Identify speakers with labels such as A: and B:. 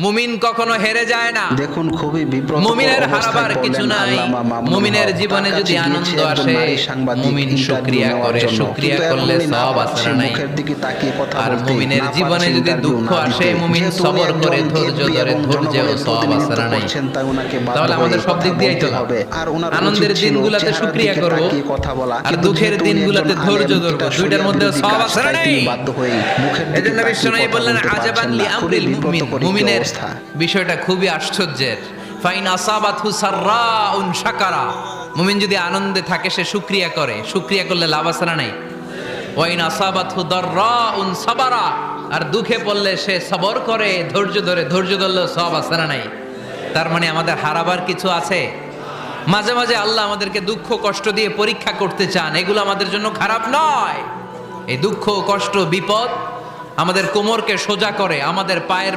A: মুমিন কখনো হেরে যায় না।
B: দেখুন খুবই বিব্রত
A: মুমিনের হারাবার কিছু নাই। মুমিনের জীবনে যদি আনন্দ আসে মুমিন শুকরিয়া করে, শুকরিয়া করলে সওয়াব আছে না নাই?
B: মুখের দিকে তাকিয়ে কথা
A: আর
B: বলতে,
A: মুমিনের
B: না
A: জীবনে
B: পারছি
A: যদি
B: ইন্টারভিউ
A: দুঃখ
B: না
A: আসে
B: দিতে।
A: মুমিন
B: যেহেতু
A: সবর
B: উনি
A: করে,
B: একজন
A: ধৈর্য
B: এমপি
A: ধরে,
B: এবং
A: ধৈর্যেও
B: জনগণের
A: সওয়াব আছে
B: প্রতিনিধিত্ব
A: না নাই?
B: করছেন, তাই ওনাকে বাধ্য
A: তাহলে আমাদের
B: হয়ে
A: সব
B: কথা
A: দিক দিয়েই
B: বলতে
A: তো লাভ।
B: হবে। আর ওনার
A: আনন্দের
B: উচিত ছিল
A: দিনগুলোতে
B: চেহারার
A: শুকরিয়া
B: দিকে
A: করব,
B: তাকিয়ে কথা বলা,
A: আর
B: কিন্তু
A: দুঃখের
B: যেহেতু উনি
A: দিনগুলোতে
B: একজন
A: ধৈর্য
B: আলেম,
A: ধরবো।
B: এটা
A: দুইটার
B: শরিয়া
A: মধ্যে
B: বিরোধী
A: সওয়াব
B: কাজ,
A: আছে না
B: তাই
A: নাই?
B: তিনি বাধ্য হয়ে মুখের দিকে
A: এজন্য
B: তাকিয়ে
A: বিশ্বনবী
B: কথা
A: বললেন
B: বলতে
A: আজাবান
B: পারছেন
A: লি
B: না। খুবই
A: আমরিল মুমিন।
B: বিব্রতকর একটি
A: মুমিনের
B: অবস্থা।
A: বিষয়টা খুবই আশ্চর্যের। ফাইন আসাবাতহু সাররাউন শাকারা। মুমিন যদি আনন্দে থাকে সে শুকরিয়া করে, শুকরিয়া করলে লাভ আছে না নাই? ওয়াইন আসাবাতহু দাররাউন সাবারা। আর দুঃখে পড়লে সে সবর করে, ধৈর্য ধরে, ধৈর্য ধরলে সওয়াব আছে না নাই? তার মানে আমাদের হারাবার কিছু আছে। মাঝে মাঝে আল্লাহ আমাদেরকে দুঃখ কষ্ট দিয়ে পরীক্ষা করতে চান, এগুলো আমাদের জন্য খারাপ নয়। এই দুঃখ কষ্ট বিপদ আমাদের কোমরকে সোজা করে, আমাদের পায়ের